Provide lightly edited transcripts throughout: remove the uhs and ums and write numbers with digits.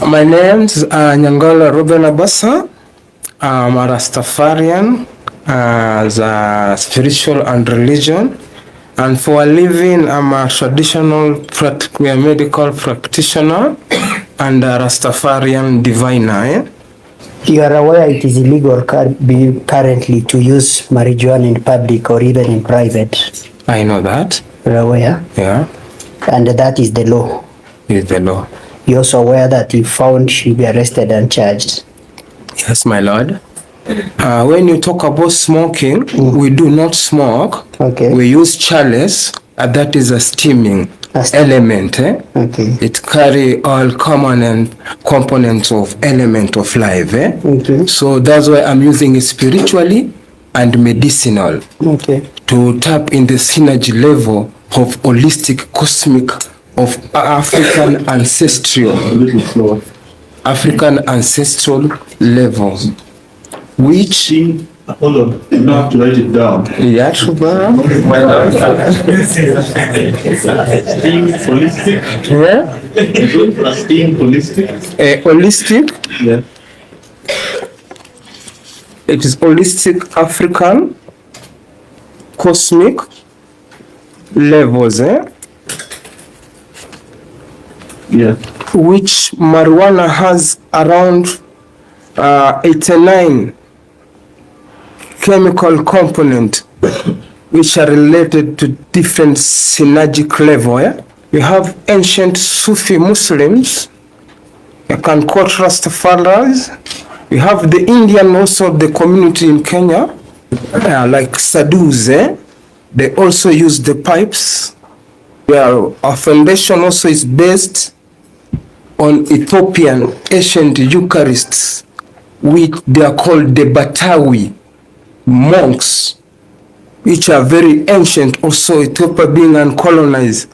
My name's Nyangala Ruben Abassa. I'm a Rastafarian as a spiritual and religion. And for a living, I'm a traditional medical practitioner and a Rastafarian diviner. You are aware it is illegal currently to use marijuana in public or even in private? I know that. You're aware? Yeah. And that is the law? Is the law. You're also aware that if found, she'll be arrested and charged? Yes, my lord. When you talk about smoking, we do not smoke. Okay. We use chalice, and that is a steaming element. Okay. It carry all common and components of element of life. Okay. So that's why I'm using it spiritually and medicinal. Okay. To tap in the synergy level of holistic cosmic of African ancestral level. Which hold on, you don't have to write it down. Yeah, true. Steam holistic. Yeah. Steam holistic. Holistic. Yeah. It is holistic African cosmic levels, Yeah. which marijuana has around 89 chemical components which are related to different synergic level. We have ancient Sufi Muslims. You can quote Rastafaris. We have the Indian also, the community in Kenya, like Sadhus. They also use the pipes. Our foundation also is based on Ethiopian ancient Eucharists, which they are called the Batawi monks, which are very ancient. Also, Ethiopia being uncolonized,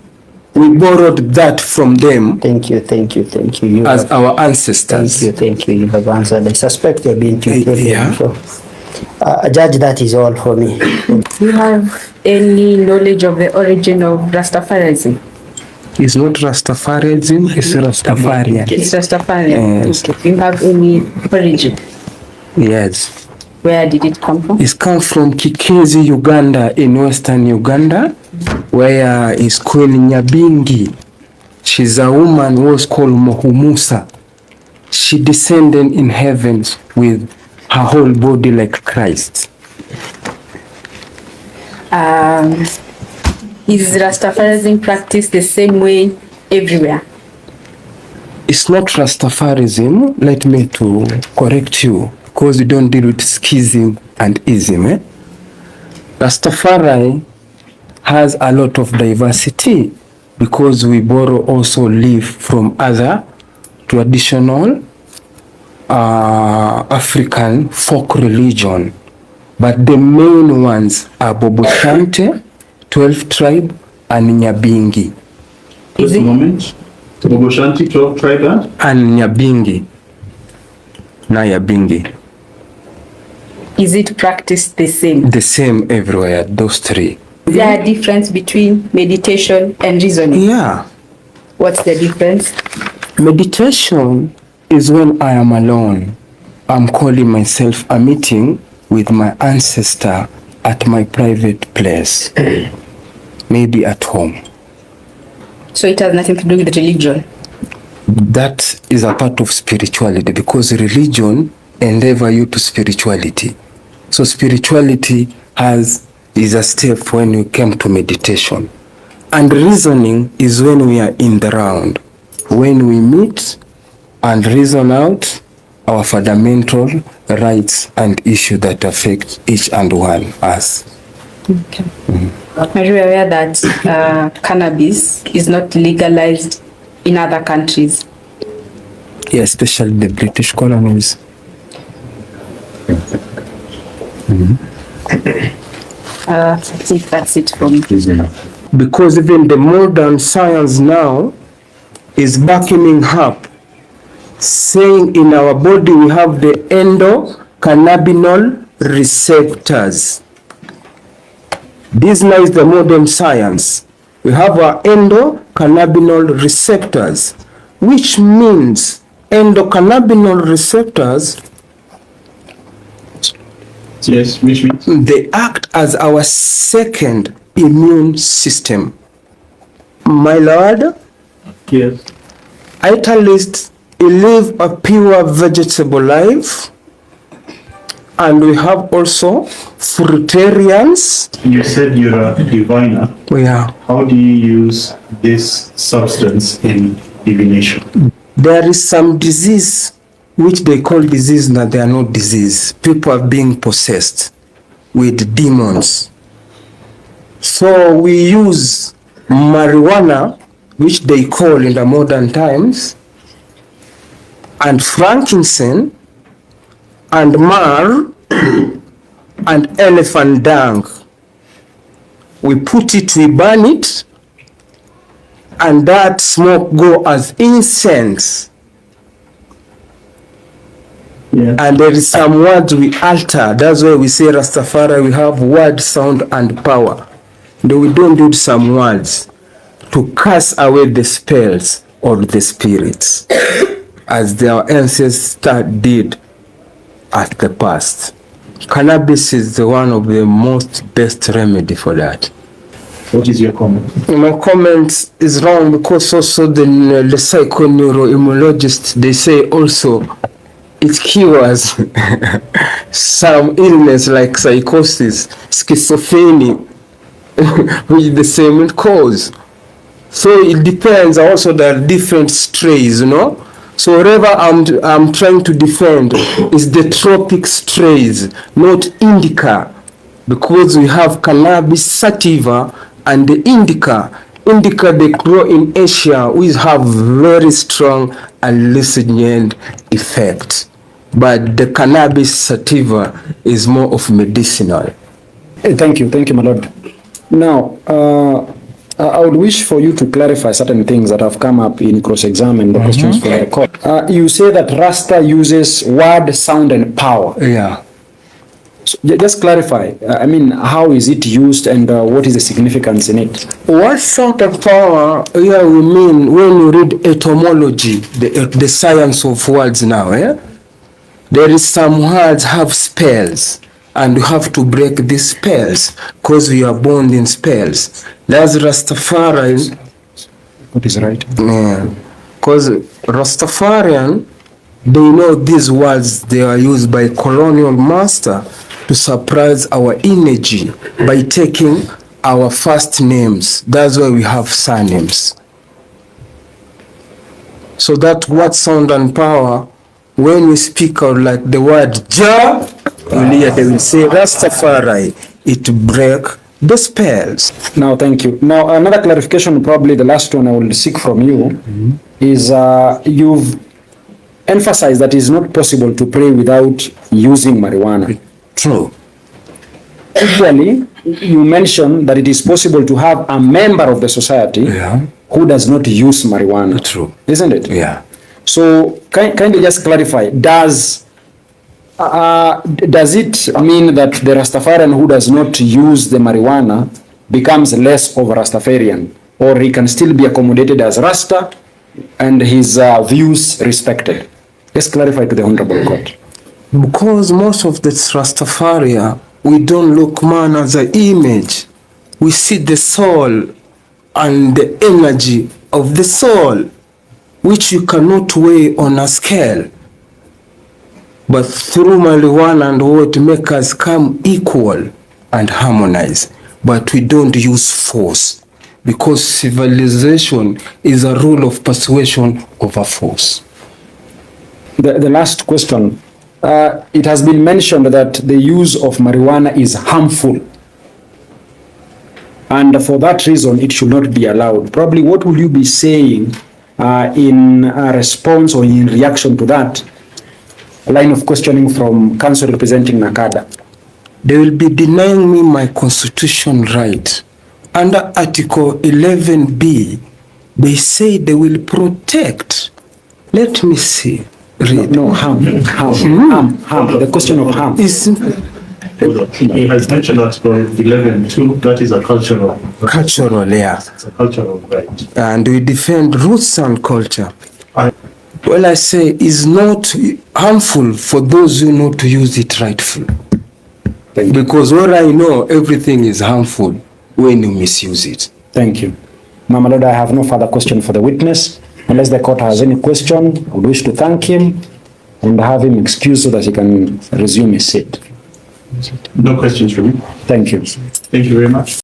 we borrowed that from them. Thank you. You as have, our ancestors. Thank you. You have answered. I suspect you're being treated. Yeah. So, Judge, that is all for me. Do you have any knowledge of the origin of Rastafarianism? It's not Rastafarianism, it's Rastafarian. It's Rastafarian. Yes. Okay. Do you have any origin? Yes. Where did it come from? It's come from Kikezi, Uganda, in western Uganda, where is Queen Nyabingi. She's a woman who was called Mohumusa. She descended in heavens with her whole body like Christ. Is Rastafarianism practiced the same way everywhere? It's not Rastafarism, let me to correct you, because we don't deal with schism and ism. Rastafari has a lot of diversity because we borrow also live from other traditional African folk religion. But the main ones are Bobo Shante, 12 tribe, and Nyabingi. Just a moment. Bobo Shanti, 12 tribe, and Nyabingi. Nyabingi. Is it practiced the same? The same everywhere, those three. Is there a difference between meditation and reasoning? Yeah. What's the difference? Meditation is when I am alone. I'm calling myself a meeting with my ancestor at my private place, maybe at home. So it has nothing to do with religion? That is a part of spirituality, because religion endeavor you to spirituality. So spirituality is a step when we come to meditation. And reasoning is when we are in the round, when we meet and reason out our fundamental rights and issues that affect each and one us. Okay. Are you aware that cannabis is not legalized in other countries? Yeah, especially the British colonies. I think that's it for me. Because even the modern science now is backing up, saying in our body we have the endocannabinol receptors. This now is the modern science. We have our endocannabinol receptors, which means endocannabinol receptors, Yes, which means? they act as our second immune system. My lord, Yes. Italists live a pure vegetable life, and we have also fruitarians. You said you're a diviner. Yeah. How do you use this substance in divination? There is some disease which they call disease, but they are not disease. People are being possessed with demons. So we use marijuana, which they call in the modern times, and frankincense, and myrrh, and elephant dung. We put it, we burn it, and that smoke go as incense. Yeah. And there is some words we alter. That's why we say Rastafari, we have word, sound, and power. Though we don't do some words to cast away the spells or the spirits, as their ancestors did at the past. Cannabis is the one of the most best remedy for that. What is your comment? My comment is wrong because also the psychoneuroimmunologists, they say also it cures some illness like psychosis, schizophrenia, with the same cause. So it depends also, there are different strains, you know. So whatever I'm trying to defend is the tropic strains, not indica, because we have cannabis sativa and the indica. Indica, they grow in Asia, we have very strong hallucinogenic effect. But the cannabis sativa is more of medicinal. Thank you, my lord. Now, I would wish for you to clarify certain things that have come up in cross-examine the questions for the court. You say that Rasta uses word, sound, and power. Yeah. So, just clarify. I mean, how is it used, and what is the significance in it? What sort of power here we mean when you read etymology, the science of words now, eh? There is some words have spells, and you have to break these spells because we are born in spells. That's Rastafarian. What is right? Yeah. Because Rastafarian, they know these words, they are used by colonial master to suppress our energy by taking our first names. That's why we have surnames. So that word, sound, and power, when we speak out like the word Jah, they will say Rastafari, it break the spells. Now, thank you. Now, another clarification, probably the last one I will seek from you, is you've emphasized that it's not possible to pray without using marijuana. True. Equally, you mentioned that it is possible to have a member of the society who does not use marijuana. True. Isn't it? Yeah. So, kindly just clarify, does it mean that the Rastafarian who does not use the marijuana becomes less of a Rastafarian, or he can still be accommodated as Rasta and his views respected? Let's clarify to the Honorable Court. Because most of the Rastafari, we don't look man as an image. We see the soul and the energy of the soul, which you cannot weigh on a scale. But through marijuana and what make us come equal and harmonize. But we don't use force, because civilization is a rule of persuasion over force. The last question. It has been mentioned that the use of marijuana is harmful, and for that reason it should not be allowed. Probably what will you be saying in a response or in reaction to that line of questioning from counsel representing Nakada? They will be denying me my constitution right. Under Article 11B, they say they will protect. Let me see. Read. No, harm. The question of harm. He has mentioned Article 11.2, that is a cultural. Cultural, yeah. It's a cultural right. And we defend roots and culture. When when I say is not harmful for those who know to use it rightfully. Because what I know, everything is harmful when you misuse it. Thank you. Mama Lord, I have no further question for the witness. Unless the court has any question, I would wish to thank him and have him excused so that he can resume his seat. No questions from me. Thank you. Thank you very much.